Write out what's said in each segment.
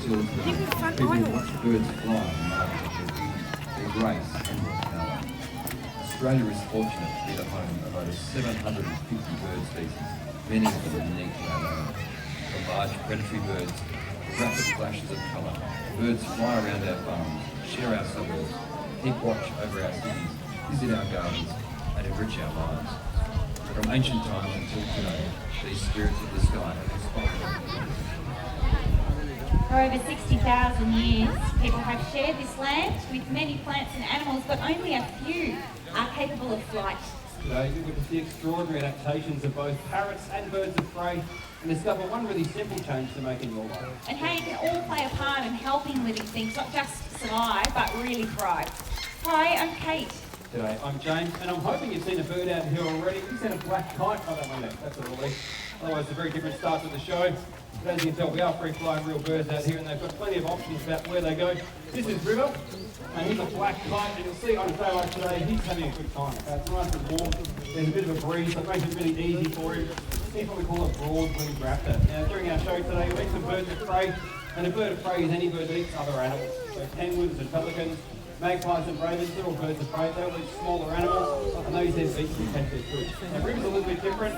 Healesville. People watch birds fly and marvel at their beauty, their grace and their power. Australia is fortunate to be the home of over 750 bird species, many of them unique to our own. From large predatory birds to rapid flashes of colour, birds fly around our farms, share our suburbs, keep watch over our cities, visit our gardens and enrich our lives. From ancient times until today, these spirits of the sky have inspired. For over 60,000 years, people have shared this land with many plants and animals, but only a few are capable of flight. Today we witness the extraordinary adaptations of both parrots and birds of prey and discover one really simple change to make in your life. And how you can all play a part in helping living things not just survive, but really thrive. Hi, I'm Kate. G'day, I'm James, and I'm hoping you've seen a bird out here already. We've seen a black kite. Oh, that one there, that's a release. Otherwise, it's a very different start to the show. As you can tell, we are free-flying real birds out here, and they've got plenty of options about where they go. This is River, and he's a black kite, and you'll see on a day like today, he's having a good time. It's nice and warm. There's a bit of a breeze, so it makes it really easy for him. He's what we call a broad-winged raptor. Now, during our show today, we meet some birds of prey, and a bird of prey is any bird that eats other animals. So penguins and pelicans, magpies and ravens, they're all birds of prey. They'll eat smaller animals, and they use their beaks to catch their food. Now, River's a little bit different.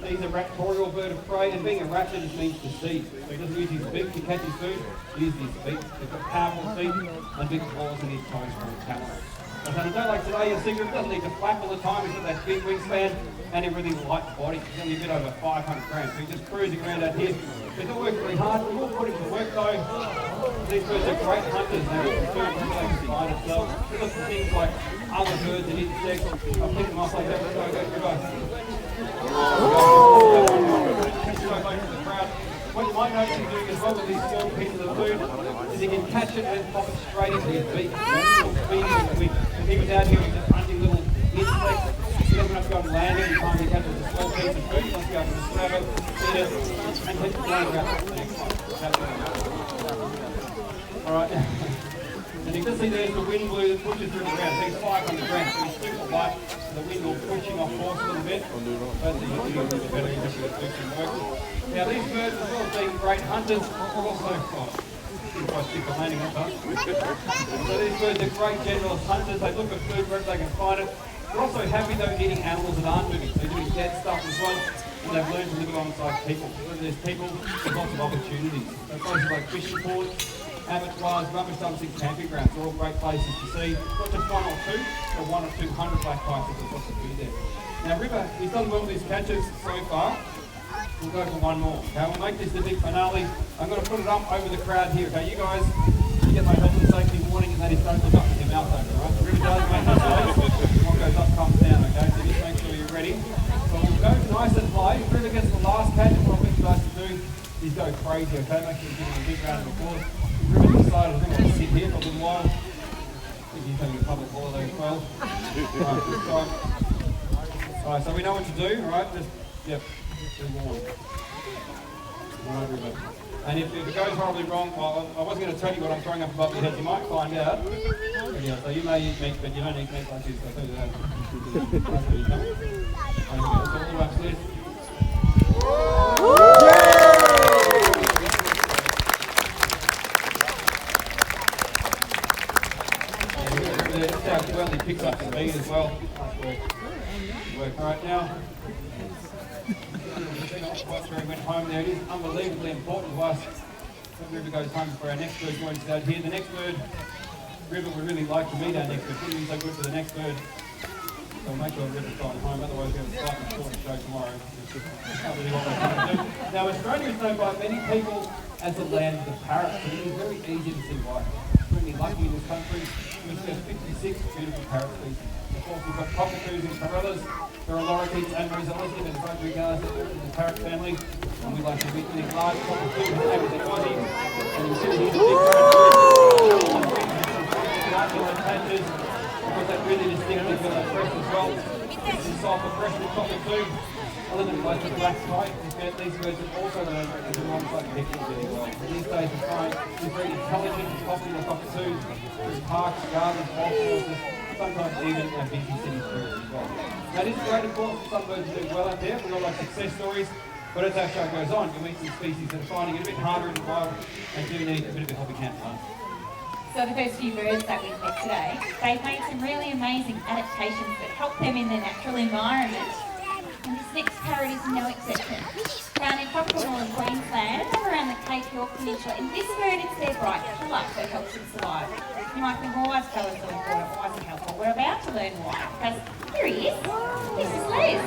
He's a raptorial bird of prey, and being a raptor just means to see. So he doesn't use his beak to catch his food, he uses his feet. They've got powerful feet and big claws in his toes called talons. And on a day like today, you'll see River doesn't need to flap all the time. He's got that big wingspan and a really light body. He's only a bit over 500 grams, so he's just cruising around out here. He's not working very hard. We will put him to work though. These birds are great hunters. They look for food wherever they can find it. So they look for things like other birds and insects. I'll pick them off like that. Go, River. What you might notice him doing as well with these small pieces of food is he can catch it and pop it straight into his beak. If he was out here with just hunting little insects, he doesn't have to go and land every time he catches a small piece of food. He wants to go and just grab it, eat it, and keep it going around the next one. Alright. And you can see there's the wind blue that pushes through the ground. He's 500 grams, so he's super light. So the wind will push him off course a little bit. But he's doing a little bit better. He's going to do some work. Now these birds, as well as being great hunters, are also quite sick of landing on time. So these birds are great generalist hunters. They look for food wherever they can find it. They're also happy though eating animals that aren't moving. So they're doing dead stuff as well. And they've learned to live alongside people. Where there's people, there's lots of opportunities. So places like fishing ports, abattoirs, rubbish dumps and camping grounds are all great places to see. Not just one or two, but 100 or 200 black kites if there's lots of food there. Now River, he's done well with his catches so far. We'll go for one more. Okay, we'll make this the big finale. I'm going to put it up over the crowd here. Okay, you guys, you get my health and safety warning, and that is don't look up with your mouth open, right? River does make a noise. What goes up comes down. Okay, so just make sure you're ready. So we'll go nice and high. If River gets the last catch, what I want you guys to do is go crazy. Okay, make sure you give him a big round of applause. River decided I think I'll sit here for a little while. I think he's having a public holiday as well. Alright, so we know what to do. Alright, just Alright, River. And if it goes horribly wrong, well, I wasn't going to tell you what I'm throwing up above your head. You might find out. Yeah, so you may eat meat, but you don't eat meat like this. I'll tell you that. It's all upstairs. That's how well he picks up the meat as well. Work right now. He went home there. It is unbelievably important to us that River goes home for our next bird going to go here. The next bird, River would really like to meet our next bird. Couldn't be so good for the next bird. So we'll make sure River's gone home, otherwise we have a slightly shorter show tomorrow. That's not really what we're trying to do. Now Australia is known by many people as the land of the parrot, but it is very easy to see why. We're really lucky in this country. We've got 56 beautiful parrot species. Of course we've got cockatoos and corellas. There are lorikeets and rosellas in the front regards to the parrot family, and we like to meet these large cockatoos with their body, and you see here the big patches, because that really distinctive crest as well. This is soft and fresh with cockatoo, a little bit like the black kite. These birds are also known as the ones like picking really well. These days we're trying to very intelligent and popular cockatoos through parks, gardens, golf courses, sometimes even our busy city streets as well. Now this is great, of course, for some birds doing well out there. We all like success stories. But as our show goes on, you'll meet some species that are finding it a bit harder in the wild and do need a bit of a helping hand. So the first few birds that we've met today, they've made some really amazing adaptations that help them in their natural environment. And this next parrot is no exception. Found in tropical northern Queensland and around the Cape York Peninsula. In this bird, it's their bright colour that helps it survive. You might think, well, why is colour so important? Why is it helpful? We're about to learn why. Because here he is. This is Les.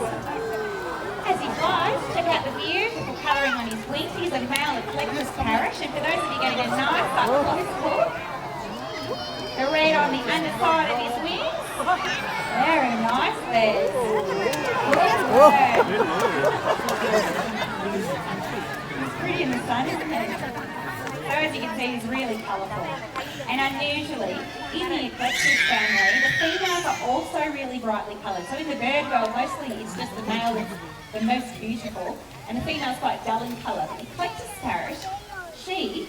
As he flies, check out the beautiful colouring on his wings. He's a male eclectus parrot. And for those of you getting a nice up close look, the red on the underside of his wings. Very nice, Les. It's pretty in the sun, isn't it? So as you can see, he's really colourful. And unusually, in the eclectus family, the females are also really brightly coloured. So in the bird world, mostly it's just the male that's the most beautiful, and the female's quite dull in colour. The eclectus parrot, she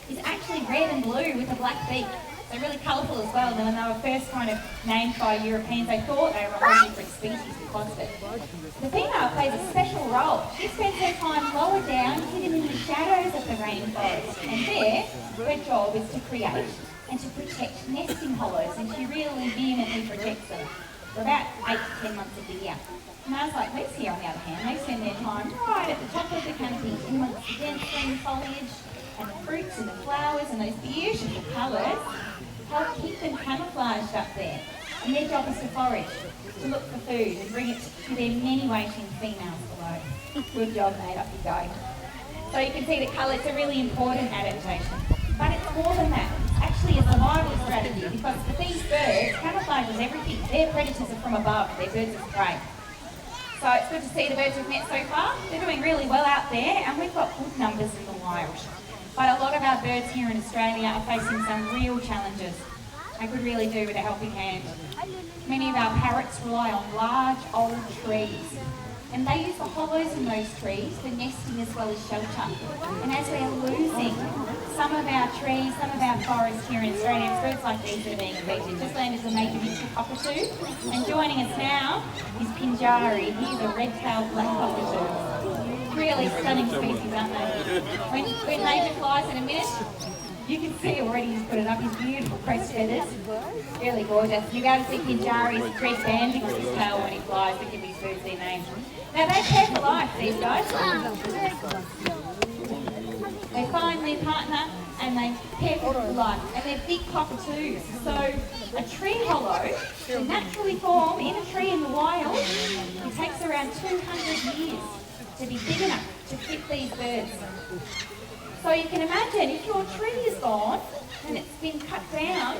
is actually red and blue with a black beak. They're really colourful as well. And when they were first kind of named by Europeans, they thought they were a whole different species because of it. The female plays a special role. She spends her time lower down, hidden in the shadows of the rainforest. And there, her job is to create and to protect nesting hollows, and she really vehemently protects them for about 8 to 10 months of the year. Males like this here, on the other hand, they spend their time right at the top of the canopy, in amongst the dense green foliage and the fruits and the flowers and those beautiful colours. Help keep them camouflaged up there. And their job is to forage, to look for food and bring it to their many waiting females below. Good job, mate, up you go. So you can see that colour is a really important adaptation. But it's more than that. It's actually a survival strategy, because for these birds, camouflage is everything. Their predators are from above, they're birds of prey. So it's good to see the birds we've met so far. They're doing really well out there, and we've got good numbers in the wild. But a lot of our birds here in Australia are facing some real challenges. They could really do with a helping hand. Many of our parrots rely on large old trees, and they use the hollows in those trees for nesting as well as shelter. And as we are losing some of our trees, some of our forests here in Australia, it's birds like these that are being affected. Just landed the major mixed cockatoo, and joining us now is Pinjari. He's a red-tailed black cockatoo. Really stunning species, aren't they? When Major flies in a minute, you can see already he's put it up, his beautiful crest feathers. Really gorgeous. You'll be able to see Pinjari's red band across his tail when he flies, to give these birds their names. Now they pair for life, these guys. They find their partner and they pair for life. And they're big cockatoos. So a tree hollow to naturally form in a tree in the wild, it takes around 200 years to be big enough to fit these birds. So you can imagine if your tree is gone and it's been cut down,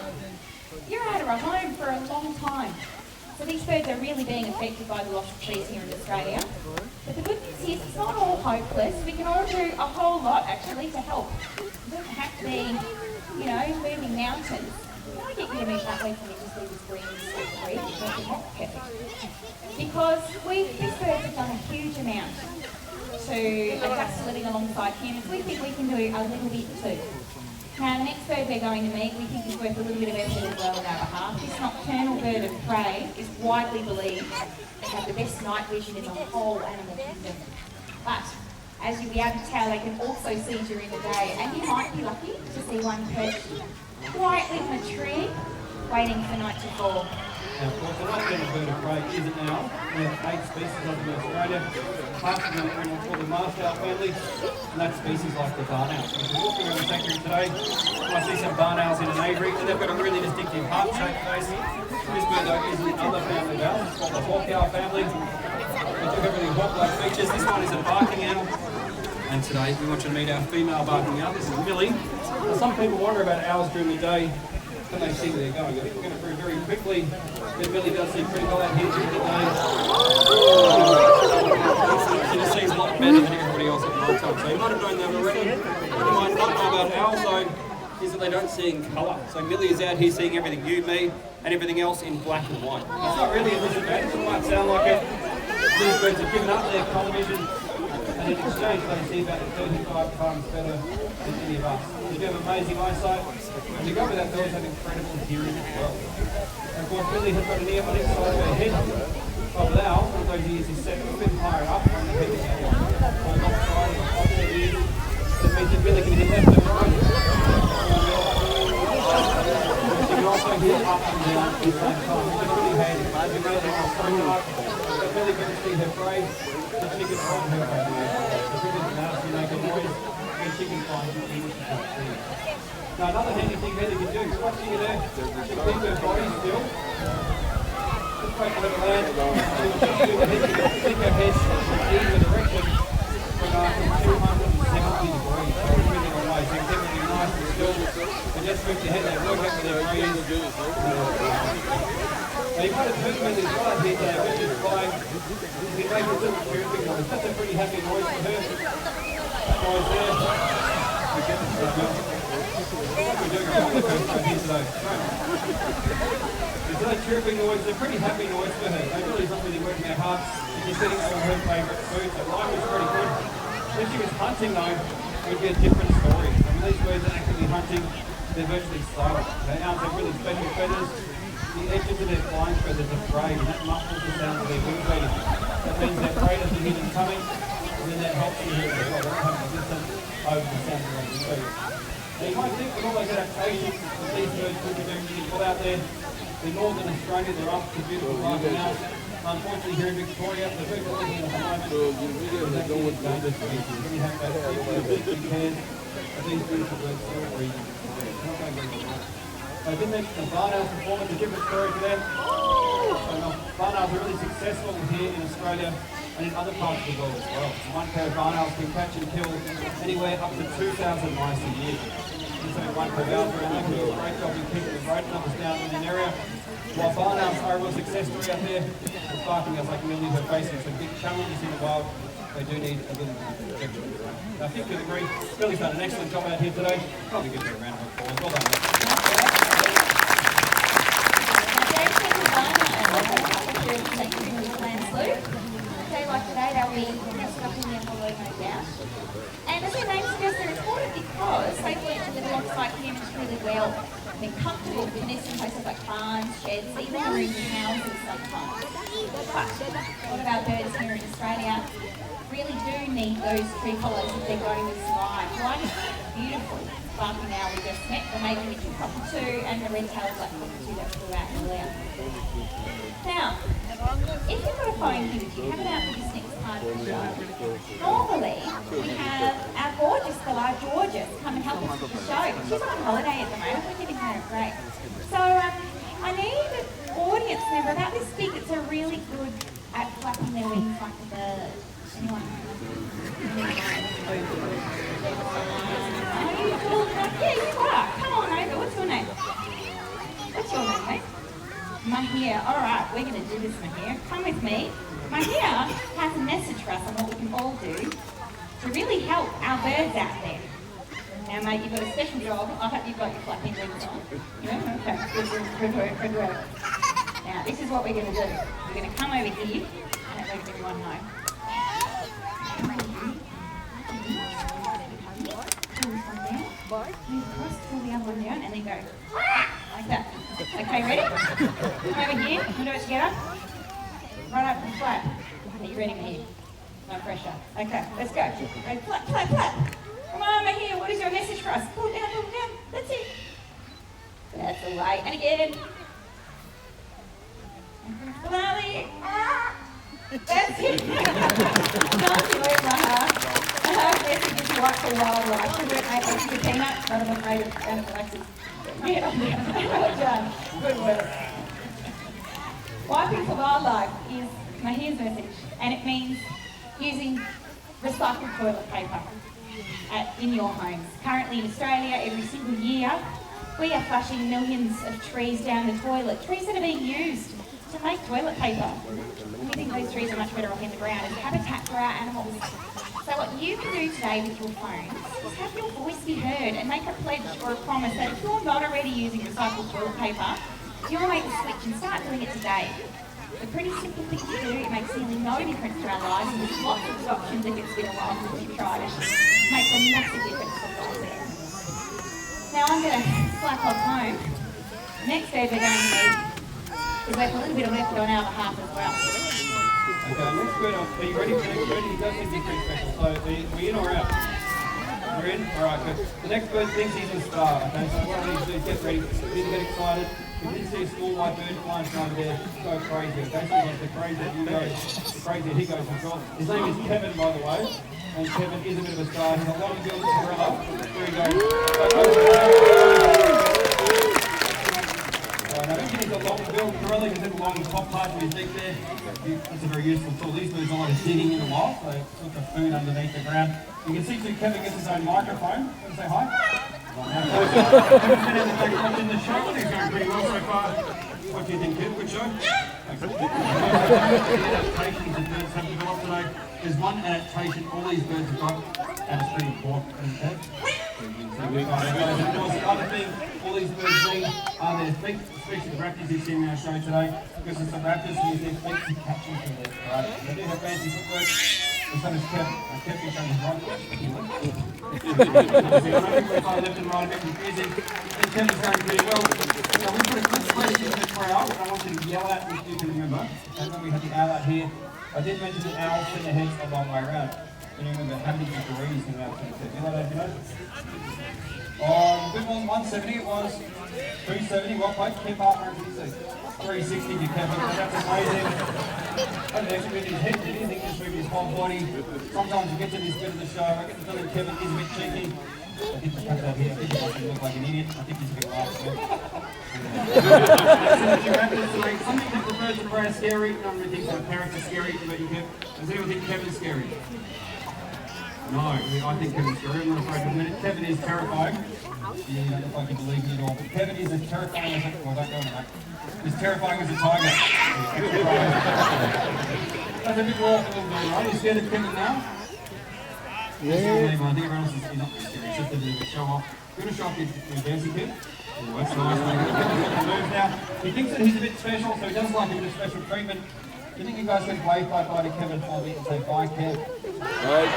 you're out of a home for a long time. So these birds are really being affected by the loss of trees here in Australia. But the good news is it's not all hopeless. We can all do a whole lot actually to help. It doesn't have to be, moving mountains. Can I get you to move that way for me to see this green tree? Perfect. Because these birds have done a huge amount to adjust to living alongside humans. We think we can do a little bit too. Now the next bird we're going to meet, we think is worth a little bit of effort as well on our behalf. This nocturnal bird of prey is widely believed to have the best night vision in the whole animal kingdom. But as you'll be able to tell, they can also see during the day, and you might be lucky to see one perched quietly on a tree, waiting for night to fall. Now, of course, the nocturnal bird of prey isn't now. We have 8 species of them in Australia. Half of them are in what's called the marsh-owl family, and that's species like the barn owl. So if you're walking around the sanctuary today, you might see some barn owls in an aviary, and they've got a really distinctive heart-shaped face. This bird, though, is another family of owls. It's called the hawk owl family. They do have really hawk-like features. This one is a barking owl. And today we want you to meet our female barking owl. This is Millie. Now, some people wonder about owls during the day. Can they see where they're going? I think we're going to prove very quickly that Millie does see pretty well out here during the day. She just sees a lot better than everybody else at night time. So you might have known that already. What you might not know about owls though is that they don't see in colour. So Millie is out here seeing everything you, me, and everything else in black and white. It's not really a disadvantage, it might sound like it. These birds have given up their colour vision, and in exchange they see about 35 times better than any of us. They do have amazing eyesight, and to go with that, they also have incredible hearing as well. And of course, Millie has got an ear on each side of her head, of ours, one of those ears is set a bit higher up on the head of the left side of the offset ears. That means it really can hit left and right. You can also hit up and down at the same time, which is really handy. You may have a phone up, but really good to see her phrase, that she can find her phrase. If it doesn't matter, you make a noise, then she can find you in the Now another handy thing Heather can do, watching you there, she can keep her body still. Just wait for her to land. Stick her head in the direction from 270 degrees. So it's really long way. So you can be nice and still. And just move your head there, work out with their breeze. Now you've got a movement as well here today, which is flying. You can make a little chirping noise. That's a pretty happy noise for her. That noise there. We're doing a couple of first time here today. There's that chirping noise, a pretty happy noise for her. They really not really working out hard. She's sitting on her favourite food, so life was pretty good. If she was hunting though, it would be a different story. I mean, these birds are actively hunting, they're virtually silent. They have really special feathers. The edges of their flying feathers are frayed, and that muffles the sound of their wing beating. That means their prey doesn't hear them coming, and then that helps you hear them as well. They're not having a distance over the sound of their wing beating. Now you might think with all those adaptations that these birds could be doing really well out there, in Northern Australia they're up to beautiful right now. Unfortunately here in Victoria, the people living at the moment is actually dangerous species. We have that big cares of these beautiful birds still breathing. I did mention the barnowls performance, a different story for them. So barnowls are really successful here in Australia and in other parts of the world as well. One pair of barnowls can catch and kill anywhere up to 2,000 mice a year. And so one pair of owls are doing a great job in keeping the rodent numbers down in an area. While barnowls are a real success story out there, the barking as like Millie are facing some big challenges in the wild. They do need a little bit of protection. I think you'll agree, Millie's done an excellent job out here today. Probably give her a round of applause. Well done, Millie. Like today, they'll be nested up in their hollow, no doubt. And as their name suggests, they're important because they've learned to live alongside humans really well. They're comfortable to nest in places like barns, sheds, even rooms and houses sometimes. But a lot of our birds here in Australia really do need those tree hollows if they're going to survive. Like beautiful barking owl we just met, the major midget cockatoo and the red-tailed black cockatoo that flew out earlier. Now, if you've got a phone here with you, have it out for this next part of the show. Normally, we have our gorgeous fellow Georgia come and help us with the show. She's on holiday at the moment, we're giving her a break. So I need an audience member about this big that's are really good at flapping their wings like a bird. Anyone? Are you cool enough? Yeah, you are. Come on over. What's your name? What's your name, mate? Mahia. All right, we're going to do this, Mahia. Come with me. Mahia has a message for us on what we can all do to really help our birds out there. Now, mate, you've got a special job. I hope you've got your flapping wings on. Yeah? Okay, good work, good work. Now, this is what we're going to do. We're going to come over here and let everyone know. Pull this one down. Move across, pull the other one down, and then go like that. Okay, ready? Come over here. We'll do it together. Right up and flap. Are you ready, Mahia? No pressure. Okay, let's go. Ready? Flap, flap, flap. Come on, Mahia. What is your message for us? Pull it down, pull it down. That's it. That's the way. And again. Finale. That's it. Don't do it, Maha. Message is right for wildlife. Good work, mate. Thank you, Peanut. None of my favourite anaphylaxis. Yeah, well done. Good work. Wiping for wildlife is Mahia's message, and it means using recycled toilet paper in your homes. Currently in Australia, every single year, we are flushing millions of trees down the toilet. Trees that are being used to make toilet paper. We think those trees are much better off in the ground as habitat for our animals. So what you can do today with your phone is have your voice be heard and make a pledge or a promise that if you're not already using recycled toilet paper, you'll make the switch and start doing it today. It's a pretty simple thing to do. It makes nearly no difference to our lives, and there's lots of options if it's been a while since you've tried it. It makes a massive difference to lives there. Now I'm going to slap off home. Next bird we're going to need He's working a little bit of effort on our behalf as well. Okay, next bird, are you ready for the next bird? He does seem to be pretty special. So, are we in or out? We're in? Alright, good. The next bird thinks he's a star. Okay, so what I need to do is get ready. We need to get excited. We did see a small white bird flying from over there. Go crazy. Okay, so the crazier you go, the crazier he goes as well. His name is Kevin, by the way. And Kevin is a bit of a star. He's a long-billed gorilla. There he goes. Now, he's a long-billed gorilla. He's in the long top part of his neck there. That's a very useful tool. These birds are like digging in the wild, so it's look for food underneath the ground. You can see too, Kevin gets his own microphone. Want to say hi? Kevin's in the show. I think it's going pretty well so far. What do you think, Kev? Good show? Adaptations that birds have developed today. There's one adaptation all these birds have got, and it's pretty important. The other thing all these birds need are their feet, especially the raptors you see in our show today, because it's the raptors use their feet to catch into their prey. They do have fancy footwork. The son is Kev. Kev can show his right foot. I left and right a bit confusing. And Kevin's going pretty well. So we put a quick question in the crowd, and I want you to yell out if you can remember. And when we had the owl out here, I did mention the owls turn their heads a long way around. Can you remember how many degrees in the owl turn their head? You know that, you know? A bit more than 170, it was 270. Well played. Keep up, 360 to Kevin. That's amazing. I don't actually move his head, did he? Just move his whole body. Sometimes you get to this bit of the show. I get the feeling Kevin is a bit cheeky. I think the cut that here. I think he wants to look like an idiot. I think he's a bit laugh. Something that the birds are scary. No one really thinks that parrots are scary. But you does anyone think Kevin's scary? No, I think Kevin's scary. I'm not afraid to admit it. Kevin is terrifying. Yeah, you don't look like you believe me at all. But Kevin is as terrifying as a... Well, don't go on that. He's terrifying as a tiger. That's a bit raw for a little bit, right? You scared of Kevin now? Yeah. I think everyone else is not very serious. Just a bit of a show off. You want to show off your dancing kid? Oh, that's nice, mate. Moves now. He thinks that he's a bit special, so he does like a bit of special treatment. Do you think you guys could wave bye-bye to Kevin for me and say bye, Kev? Bye, Kev.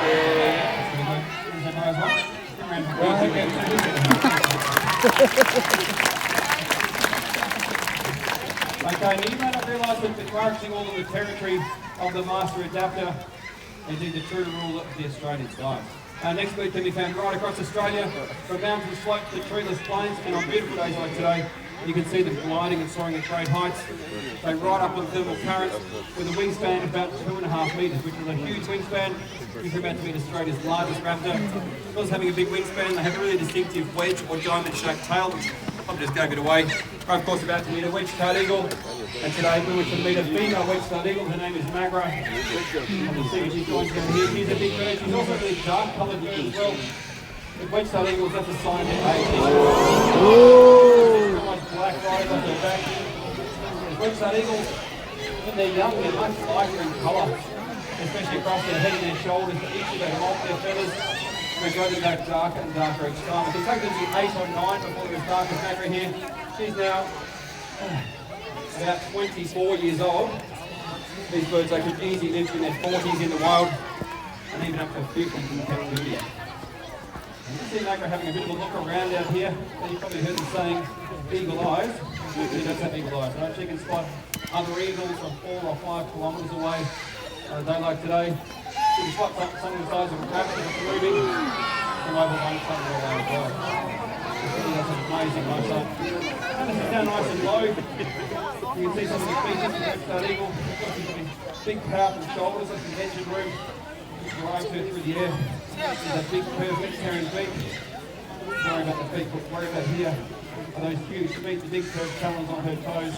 That's pretty good. Is that nice one? Give him a round of Okay, now you may not realise that we're actually all in the territory of the master adapter and do the true rule of the Australian skies. Next bird can be found right across Australia, from mountains slope to treeless plains, and on beautiful days like today, you can see them gliding and soaring at great heights. They ride up on thermal currents with a wingspan of about 2.5 metres, which is a huge wingspan. These are about to be Australia's largest raptor. Because having a big wingspan, they have a really distinctive wedge or diamond-shaped tail. I'll just go a bit away. We're of course about to meet a wedge-tailed eagle, and today we were to meet a female wedge-tailed eagle. Her name is Magra. And you'll see she joins down here. She's a big bird. She's also a really dark-coloured bird as well. With wedge-tailed eagles, that's a sign of their age. Black riders on their back. Wedge-tailed eagles, when they're young, they're much lighter in colour, especially across their head and their shoulders. Each of them molt their feathers. They go to that darker and darker each time. It can take them to 8 or 9 before they're as dark as Magra here. She's now about 24 years old. These birds, they could easily live in their 40s in the wild, and even up to 50 in captivity. You can see Magra having a bit of a look around out here, and you probably heard them saying eagle eyes. She does have eagle eyes, right? She can spot other eagles from 4 or 5 kilometres away on a day like today. She can spot some of the size of a rabbit that's moving from over 1 kilometre away as well. That's amazing, right? So, this is down nice and low. You can see some of the features of the wedge-tailed eagle. Big, powerful shoulders, that's the engine room. Drives her through the air. She's a big, perfect carrying beak. Worry about the feet, but worry about here are those huge feet, the big curved talons on her toes.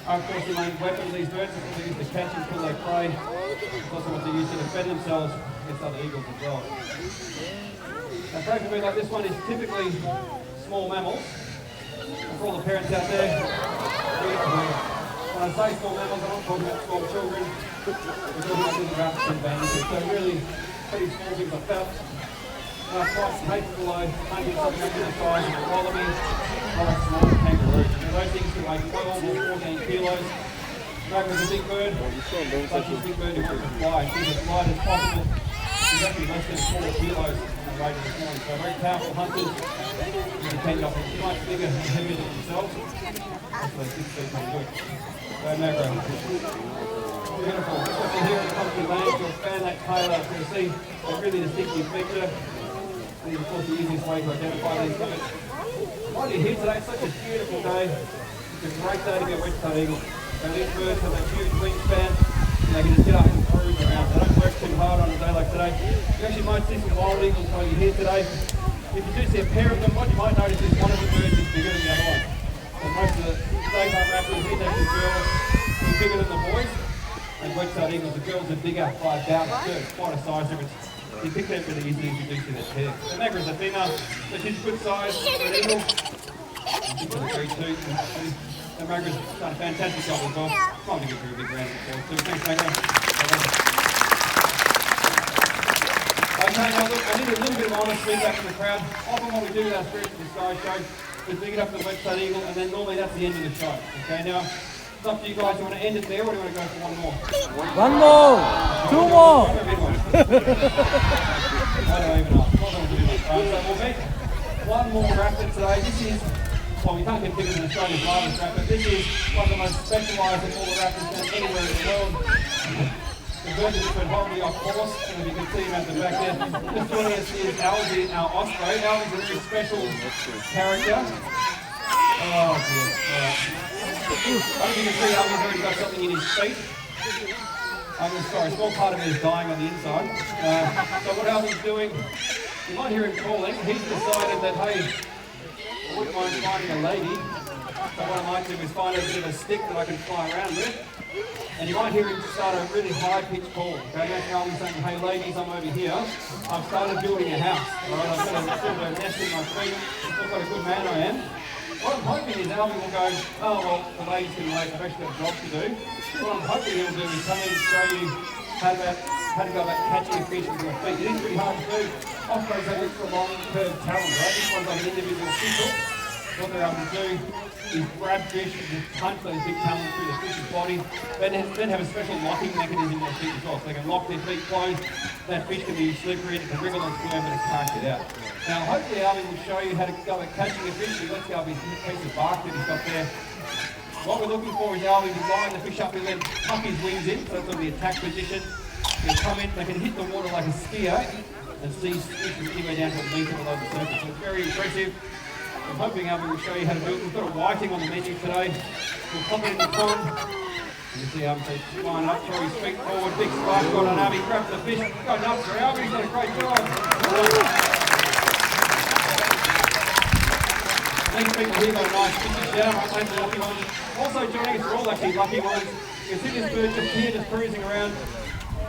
Of course, the main weapon of these birds is what they use to catch and kill their prey. It's also what they use to defend themselves against other eagles as well. Now, prey for a bird like this one is typically small mammals. And for all the parents out there, when I say small mammals, I'm not talking about small children. We're talking about little rabbits and bandits. So really, pretty small things like that. Quite capable of hunting something up to the size of a wallaby or a small kangaroo. Now, those things can weigh 12 or 14 kilos. Magra's a big bird, but she's a big bird who wants to fly. She's as light as possible. She's actually less than 4 kilos. rated this morning. So very powerful hunters. They tend to be much bigger and heavier than themselves. So 6 feet pretty good. So Magro. Beautiful. Just here at the country lane, you'll expand that tail out to see a really distinctive feature. This is of course the easiest way to identify these birds. While you're here today, it's such a beautiful day. It's a great day to be a wedge-tailed eagle. So these birds have that huge wingspan and they can just get up and cruise around. They don't work too hard on a day like today. You actually might see some wild eagles while you're here today. If you do see a pair of them, what you might notice is one of the birds is bigger than the other one. So most of the daytime raptors, index girls, are bigger than the boys. And wedge-tailed eagles, the girls are bigger by about a third. Quite a size difference. You pick them really easily if you do see that pair. The Magra is a female, so she's a good size for an eagle. She's got a great tooth. The Magra's done a fantastic job as well. Trying to get through a big round of applause too. Thanks, Magra. Okay, now look, I need a little bit of honest feedback from the crowd. Often what we do with our Spirits in the Sky show is we get up to the wedge-tailed eagle, and then normally that's the end of the show. Okay, now it's up to you guys. Do you want to end it there, or do you want to go for one more? One more! Two more! I don't even know. So we'll make one more raptor today. This is, well, we can't get bigger than Australia's largest raptor. This is one of the most specialised of all the raptors found anywhere in the world. The bird has been horribly off course, and if you can see him at the back there. Just joining us is Alvy, our osprey. Alvy's a very special character. Oh dear. Alright. I don't know if you can see Alvy's already got something in his feet. I'm sorry, a small part of me is dying on the inside. So what Alvy's doing, you might hear him calling. He's decided that, hey, I wouldn't mind finding a lady. So what I might do is find a bit of a stick that I can fly around with. And you might hear him start a really high-pitched call. Okay, that's Alvy saying, hey ladies, I'm over here. I've started building a house. Alright, I've got a nest in my feet. Look what a good man I am. What I'm hoping is Alvy will go, oh well, the ladies can wait, I've actually got a job to do. What I'm hoping he'll do is come in and show you how to go about catching a fish with your feet. It is pretty hard to do. Ospreys have extra long curved talons, right? This one's like an individual fish hook. What they're able to do is grab fish and just punch those big talons through the fish's body. Then have a special locking mechanism in their feet as well. So they can lock their feet closed. That fish can be slippery, it can wriggle and squirm, but it can't get out. Now hopefully Alvy will show you how to go about catching a fish. Let's go Alvy's piece of bark that he's got there. What we're looking for is Alvy to line the fish up and then tuck his wings in, so that's on the attack position. He'll come in, they can hit the water like a spear and seize fish from anywhere down to a metre below the surface. So it's very impressive. I'm hoping Alvy will show you how to do it. We've got a whiting on the menu today. We'll pop it in the pond. You see Alvy line up, throw his feet forward, big splash got on Alvy, grabs the fish, go nuts for Alvy, he's done a great job. These people here got a nice fishing shout out, right, the lucky ones. Also joining us are all actually lucky ones. You can see this bird just here, just cruising around.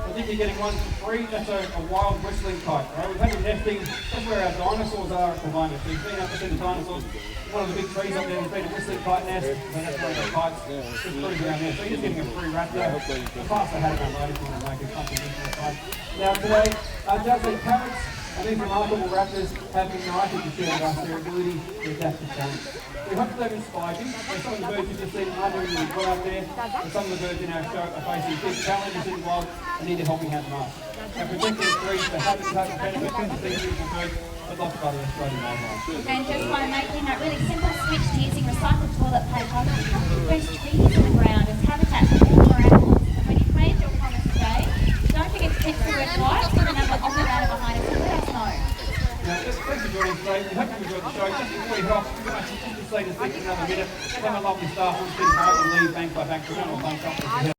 I think you're getting one for free. That's a wild whistling kite. Right? We've had them nesting. That's where our dinosaurs are at the moment. So you've been up to see the dinosaurs. One of the big trees up there, there's been a whistling kite nest. And that's where the kites just cruising around there. So you're just getting a free raptor. The pastor had it on notice and make a contribution to the kite. Now today, Jasmine parrots and these remarkable raptors have united to share with us their ability to adapt to change. We hope they've inspired you. So some of the birds you've just seen are doing really well out there, and some of the birds in our show are facing big challenges in the wild and need a helping hand from us. Now protecting the trees, the habitat and benefit of these beautiful birds, I'd love to go to the Australian wildlife. And just by making that really simple switch to using recycled toilet paper, those trees in the ground as habitat for all our animals. And when you've made your promise today, don't forget to text the word white to the number on the banner behind us and let us know. Now, thanks for joining us today. We hope you enjoyed the show. Just before you head off, we're going to just say to think another minute. Have a lovely staff. We'll see you and leave bank by bank.